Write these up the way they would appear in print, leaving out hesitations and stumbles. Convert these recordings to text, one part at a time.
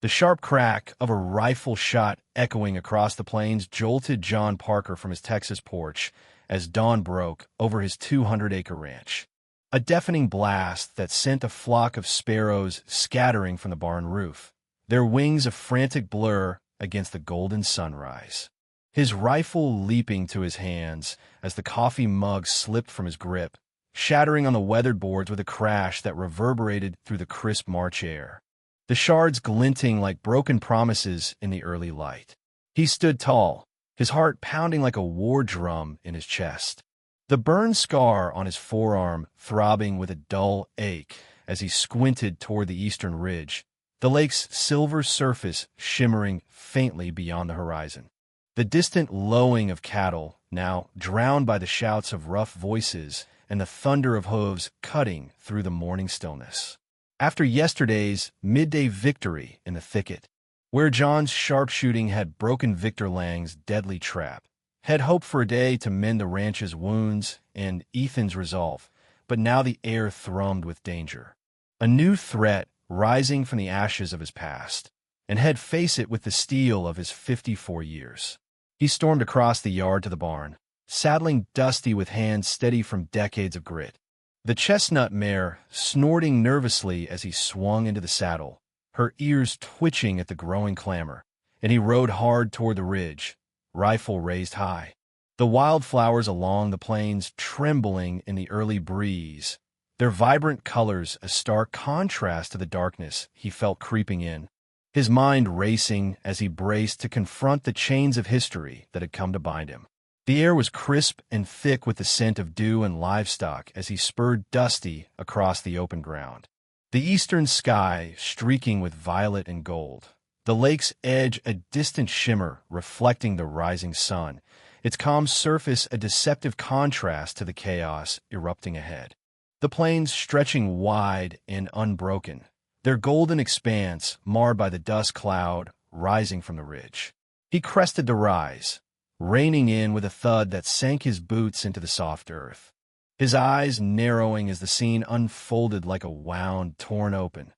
The sharp crack of a rifle shot echoing across the plains jolted John Parker from his Texas porch as dawn broke over his 200-acre ranch. A deafening blast that sent a flock of sparrows scattering from the barn roof, their wings a frantic blur against the golden sunrise. His rifle leaping to his hands as the coffee mug slipped from his grip, shattering on the weathered boards with a crash that reverberated through the crisp March air, the shards glinting like broken promises in the early light. He stood tall, his heart pounding like a war drum in his chest, the burn scar on his forearm throbbing with a dull ache as he squinted toward the eastern ridge, the lake's silver surface shimmering faintly beyond the horizon. The distant lowing of cattle, now drowned by the shouts of rough voices and the thunder of hooves cutting through the morning stillness. After yesterday's midday victory in the thicket, where John's sharpshooting had broken Victor Lang's deadly trap, had hoped for a day to mend the ranch's wounds and Ethan's resolve, but now the air thrummed with danger. A new threat rising from the ashes of his past, and had faced it with the steel of his 54 years. He stormed across the yard to the barn, saddling Dusty with hands steady from decades of grit. The chestnut mare snorting nervously as he swung into the saddle, her ears twitching at the growing clamor, and he rode hard toward the ridge, rifle raised high. The wildflowers along the plains trembling in the early breeze, their vibrant colors a stark contrast to the darkness he felt creeping in, his mind racing as he braced to confront the chains of history that had come to bind him. The air was crisp and thick with the scent of dew and livestock as he spurred Dusty across the open ground. The eastern sky streaking with violet and gold, the lake's edge a distant shimmer reflecting the rising sun, its calm surface a deceptive contrast to the chaos erupting ahead. The plains stretching wide and unbroken, their golden expanse marred by the dust cloud rising from the ridge. He crested the rise, reining in with a thud that sank his boots into the soft earth, his eyes narrowing as the scene unfolded like a wound torn open.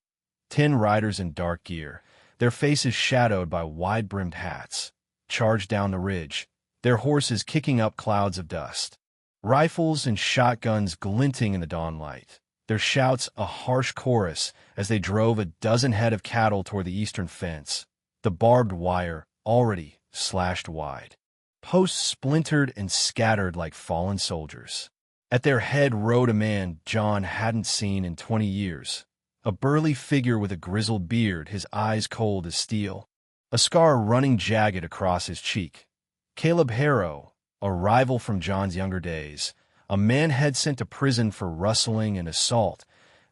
10 riders in dark gear, their faces shadowed by wide-brimmed hats, charged down the ridge, their horses kicking up clouds of dust, rifles and shotguns glinting in the dawnlight, their shouts a harsh chorus as they drove a dozen head of cattle toward the eastern fence, the barbed wire already slashed wide. Posts splintered and scattered like fallen soldiers. At their head rode a man John hadn't seen in 20 years, a burly figure with a grizzled beard, his eyes cold as steel, a scar running jagged across his cheek. Caleb Harrow, a rival from John's younger days, a man had sent to prison for rustling and assault,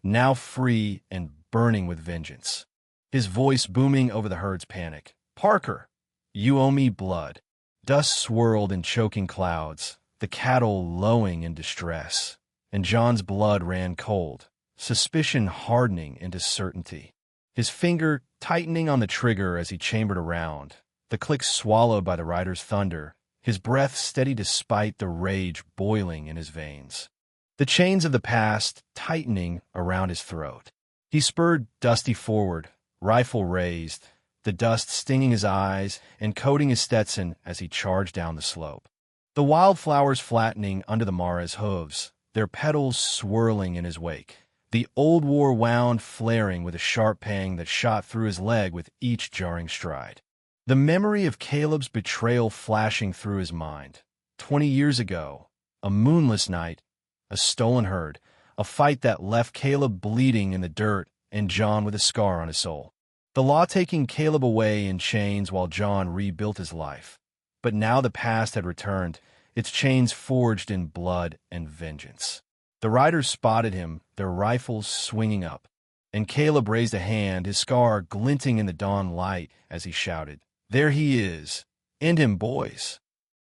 now free and burning with vengeance. His voice booming over the herd's panic. "Parker, you owe me blood." Dust swirled in choking clouds, the cattle lowing in distress, and John's blood ran cold, suspicion hardening into certainty. His finger tightening on the trigger as he chambered around, the click swallowed by the rider's thunder, his breath steady despite the rage boiling in his veins. The chains of the past tightening around his throat. He spurred Dusty forward, rifle raised, the dust stinging his eyes and coating his Stetson as he charged down the slope. The wildflowers flattening under the mara's hooves, their petals swirling in his wake. The old war wound flaring with a sharp pang that shot through his leg with each jarring stride. The memory of Caleb's betrayal flashing through his mind. 20 years ago, a moonless night, a stolen herd, a fight that left Caleb bleeding in the dirt and John with a scar on his soul. The law taking Caleb away in chains while John rebuilt his life. But now the past had returned, its chains forged in blood and vengeance. The riders spotted him, their rifles swinging up, and Caleb raised a hand, his scar glinting in the dawn light as he shouted, "There he is! End him, boys!"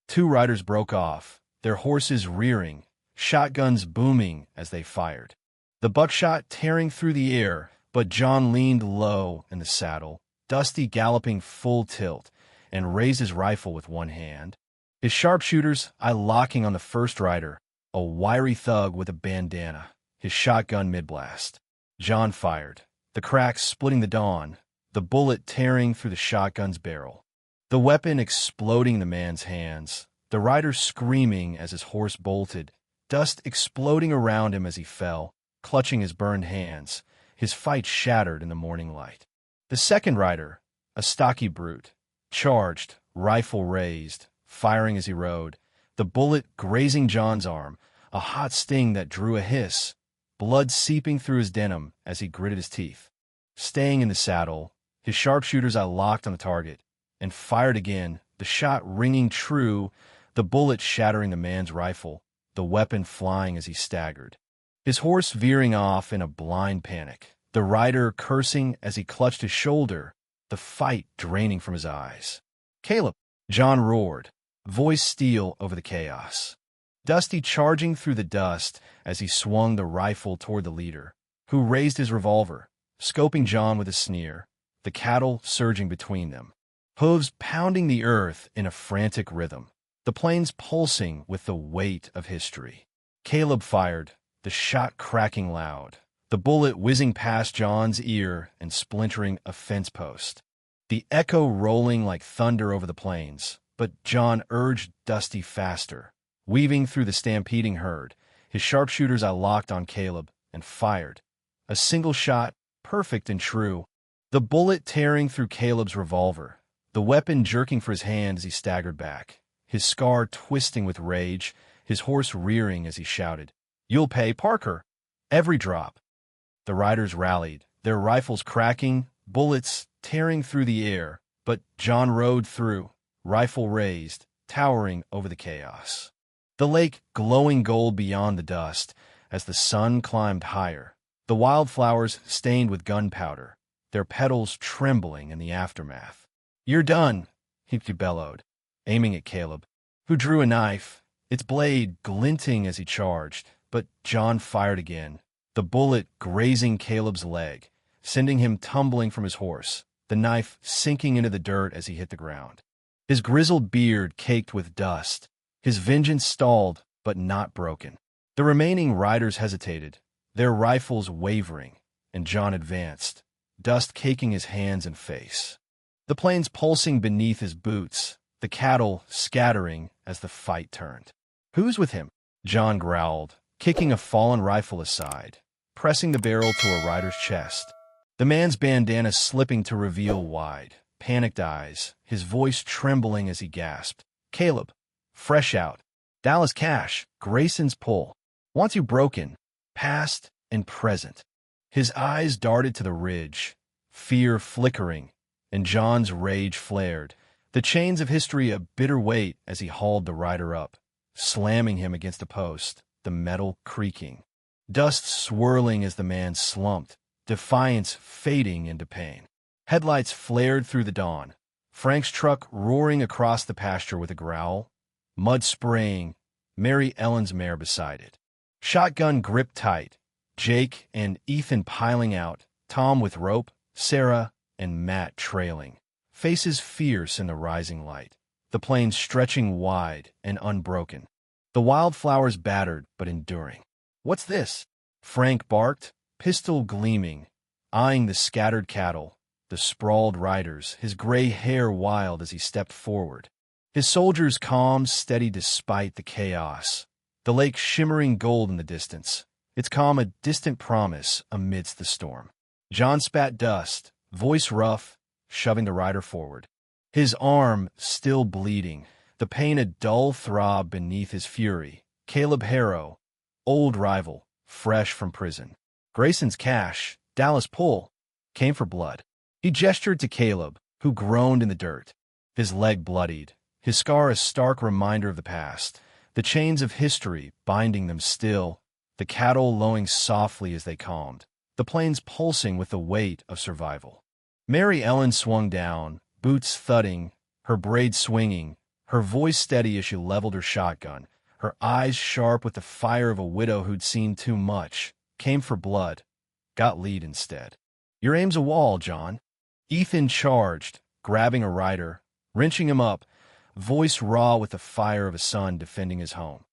2 riders broke off, their horses rearing, shotguns booming as they fired. The buckshot tearing through the air, but John leaned low in the saddle, Dusty galloping full tilt, and raised his rifle with one hand. His sharpshooters eye locking on the first rider, a wiry thug with a bandana, his shotgun mid-blast. John fired, the cracks splitting the dawn, the bullet tearing through the shotgun's barrel, the weapon exploding in the man's hands, the rider screaming as his horse bolted, dust exploding around him as he fell, clutching his burned hands, his fight shattered in the morning light. The second rider, a stocky brute, charged, rifle raised, firing as he rode, the bullet grazing John's arm, a hot sting that drew a hiss, blood seeping through his denim as he gritted his teeth. Staying in the saddle, his sharpshooter's eye locked on the target, and fired again, the shot ringing true, the bullet shattering the man's rifle, the weapon flying as he staggered. His horse veering off in a blind panic, the rider cursing as he clutched his shoulder, the fight draining from his eyes. "Caleb!" John roared, voice steel over the chaos. Dusty charging through the dust as he swung the rifle toward the leader, who raised his revolver, scoping John with a sneer, the cattle surging between them, hooves pounding the earth in a frantic rhythm, the plains pulsing with the weight of history. Caleb fired, the shot cracking loud, the bullet whizzing past John's ear and splintering a fence post, the echo rolling like thunder over the plains. But John urged Dusty faster, weaving through the stampeding herd, his sharpshooter's eye locked on Caleb, and fired. A single shot, perfect and true, the bullet tearing through Caleb's revolver, the weapon jerking for his hand as he staggered back, his scar twisting with rage, his horse rearing as he shouted, "You'll pay, Parker!" Every drop. The riders rallied, their rifles cracking, bullets tearing through the air, but John rode through, rifle raised, towering over the chaos. The lake glowing gold beyond the dust as the sun climbed higher, the wildflowers stained with gunpowder, their petals trembling in the aftermath. "You're done," he bellowed, aiming at Caleb, who drew a knife, its blade glinting as he charged, but John fired again, the bullet grazing Caleb's leg, sending him tumbling from his horse, the knife sinking into the dirt as he hit the ground. His grizzled beard caked with dust, his vengeance stalled but not broken. The remaining riders hesitated, their rifles wavering, and John advanced, dust caking his hands and face. The plains pulsing beneath his boots, the cattle scattering as the fight turned. "Who's with him?" John growled, kicking a fallen rifle aside, pressing the barrel to a rider's chest. The man's bandana slipping to reveal wide, panicked eyes, his voice trembling as he gasped. "Caleb, fresh out. Dallas Cash, Grayson's pull. Wants you broken, past and present." His eyes darted to the ridge, fear flickering, and John's rage flared, the chains of history a bitter weight as he hauled the rider up, slamming him against a post, the metal creaking. Dust swirling as the man slumped, defiance fading into pain. Headlights flared through the dawn, Frank's truck roaring across the pasture with a growl, mud spraying, Mary Ellen's mare beside it. Shotgun gripped tight, Jake and Ethan piling out, Tom with rope, Sarah and Matt trailing, faces fierce in the rising light, the plains stretching wide and unbroken, the wildflowers battered but enduring. "What's this?" Frank barked, pistol gleaming, eyeing the scattered cattle, the sprawled riders, his gray hair wild as he stepped forward. His soldiers calm, steady despite the chaos, the lake shimmering gold in the distance, its calm a distant promise amidst the storm. John spat dust, voice rough, shoving the rider forward. His arm still bleeding, the pain a dull throb beneath his fury. Caleb Harrow, old rival, fresh from prison. Grayson's Cash, Dallas Pull, came for blood. He gestured to Caleb, who groaned in the dirt, his leg bloodied, his scar a stark reminder of the past, the chains of history binding them still, the cattle lowing softly as they calmed, the plains pulsing with the weight of survival. Mary Ellen swung down, boots thudding, her braid swinging, her voice steady as she leveled her shotgun, her eyes sharp with the fire of a widow who'd seen too much, came for blood, got lead instead. "Your aim's a wall, John." Ethan charged, grabbing a rider, wrenching him up, voice raw with the fire of a son defending his home.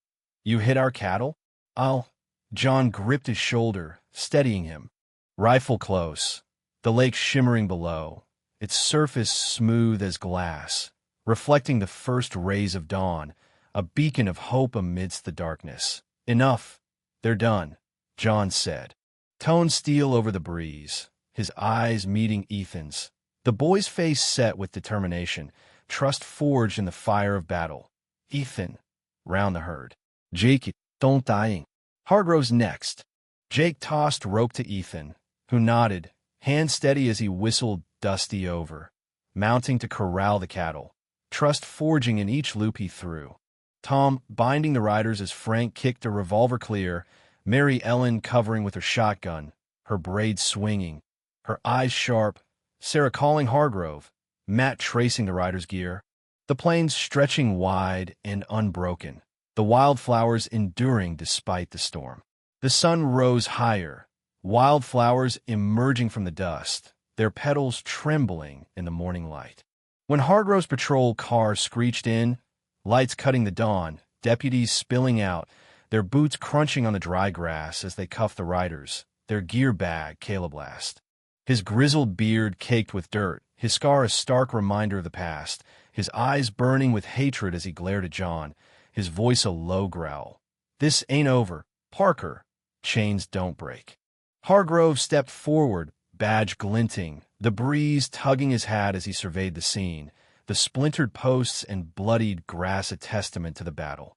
"You hit our cattle? I'll—" John gripped his shoulder, steadying him. Rifle close, the lake shimmering below, its surface smooth as glass, reflecting the first rays of dawn, a beacon of hope amidst the darkness. "Enough. They're done," John said. Tone steel over the breeze, his eyes meeting Ethan's. The boy's face set with determination, trust forged in the fire of battle. "Ethan," round the herd. "Jake, don't dying." "Hargrove's next." Jake tossed rope to Ethan, who nodded, hand steady as he whistled Dusty over, mounting to corral the cattle, trust forging in each loop he threw. Tom binding the riders as Frank kicked a revolver clear, Mary Ellen covering with her shotgun, her braids swinging, her eyes sharp, Sarah calling Hargrove, Matt tracing the riders' gear, the plains stretching wide and unbroken, the wildflowers enduring despite the storm. The sun rose higher, wildflowers emerging from the dust, their petals trembling in the morning light. When Hargrove's patrol car screeched in, lights cutting the dawn, deputies spilling out, their boots crunching on the dry grass as they cuffed the riders, their gear bag Caleb-last. His grizzled beard caked with dirt, his scar a stark reminder of the past, his eyes burning with hatred as he glared at John, his voice a low growl. "This ain't over. Parker, chains don't break." Hargrove stepped forward, badge glinting, the breeze tugging his hat as he surveyed the scene, the splintered posts and bloodied grass a testament to the battle.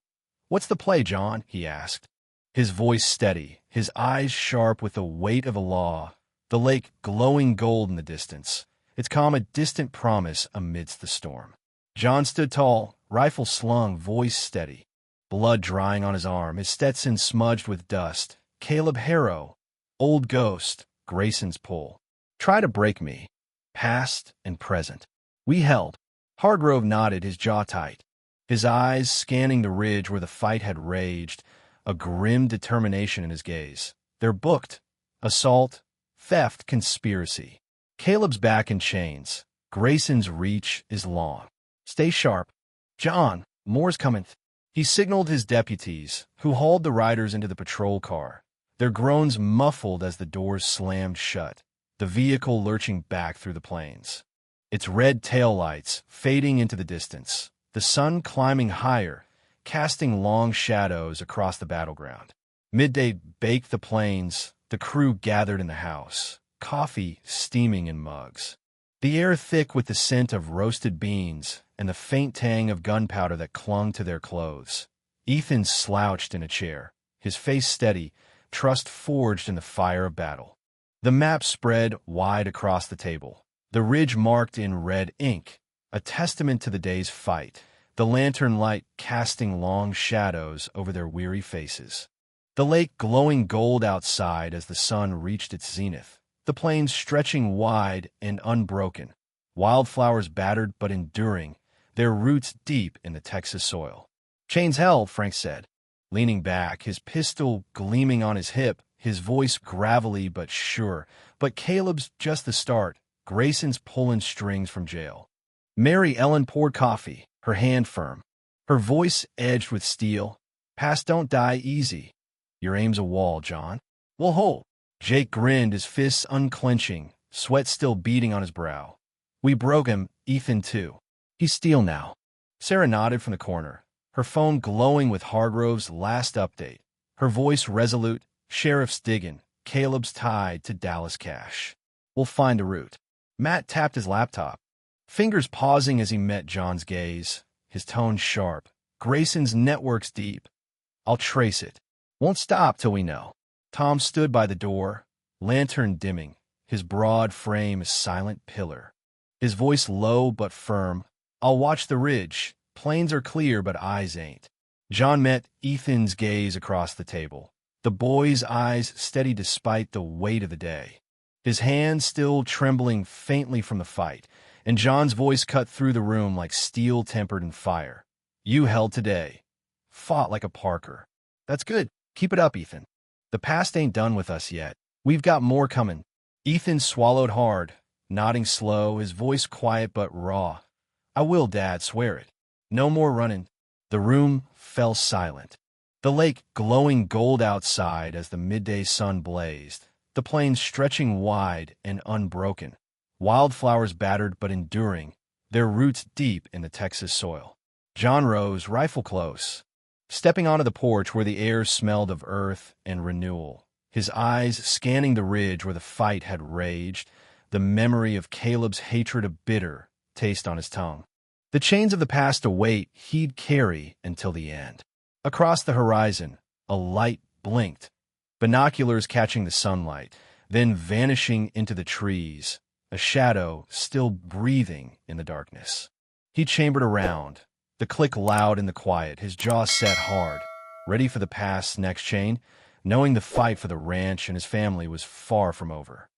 "What's the play, John?" he asked, his voice steady, his eyes sharp with the weight of the law, the lake glowing gold in the distance, its calm a distant promise amidst the storm. John stood tall, rifle slung, voice steady, blood drying on his arm, his Stetson smudged with dust. "Caleb Harrow, old ghost, Grayson's pull. Try to break me. Past and present." We held. Hargrove nodded, his jaw tight, his eyes scanning the ridge where the fight had raged, a grim determination in his gaze. "They're booked. Assault, theft, conspiracy. Caleb's back in chains. Grayson's reach is long. Stay sharp. John, more's coming." He signaled his deputies, who hauled the riders into the patrol car, their groans muffled as the doors slammed shut, the vehicle lurching back through the plains, its red taillights fading into the distance, the sun climbing higher, casting long shadows across the battleground. Midday baked the plains, the crew gathered in the house, coffee steaming in mugs, the air thick with the scent of roasted beans and the faint tang of gunpowder that clung to their clothes. Ethan slouched in a chair, his face steady, trust forged in the fire of battle. The map spread wide across the table, the ridge marked in red ink, a testament to the day's fight, the lantern light casting long shadows over their weary faces. The lake glowing gold outside as the sun reached its zenith, the plains stretching wide and unbroken, wildflowers battered but enduring, their roots deep in the Texas soil. "Chains held," Frank said, leaning back, his pistol gleaming on his hip, his voice gravelly but sure. "But Caleb's just the start. Grayson's pulling strings from jail." Mary Ellen poured coffee, her hand firm, her voice edged with steel. "Past don't die easy. Your aim's a wall, John. We'll hold." Jake grinned, his fists unclenching, sweat still beading on his brow. "We broke him, Ethan too. He's steel now." Sarah nodded from the corner, her phone glowing with Hargrove's last update, her voice resolute. "Sheriff's digging. Caleb's tied to Dallas cash. We'll find a route." Matt tapped his laptop, fingers pausing as he met John's gaze, his tone sharp. "Grayson's network's deep. I'll trace it. Won't stop till we know." Tom stood by the door, lantern dimming, his broad frame a silent pillar, his voice low but firm. "I'll watch the ridge. Plains are clear, but eyes ain't." John met Ethan's gaze across the table, the boy's eyes steady despite the weight of the day, his hands still trembling faintly from the fight, and John's voice cut through the room like steel tempered in fire. "You held today. Fought like a Parker. That's good. Keep it up, Ethan. The past ain't done with us yet. We've got more coming." Ethan swallowed hard, nodding slow, his voice quiet but raw. "I will, Dad, swear it. No more running." The room fell silent, the lake glowing gold outside as the midday sun blazed, the plains stretching wide and unbroken, Wildflowers battered but enduring, their roots deep in the Texas soil. John rose, rifle close, stepping onto the porch where the air smelled of earth and renewal. His eyes scanning the ridge where the fight had raged, the memory of Caleb's hatred a bitter taste on his tongue. The chains of the past await he'd carry until the end. Across the horizon, a light blinked, binoculars catching the sunlight, then vanishing into the trees, a shadow still breathing in the darkness. He chambered around, the click loud in the quiet, his jaw set hard, ready for the past's next chain, knowing the fight for the ranch and his family was far from over.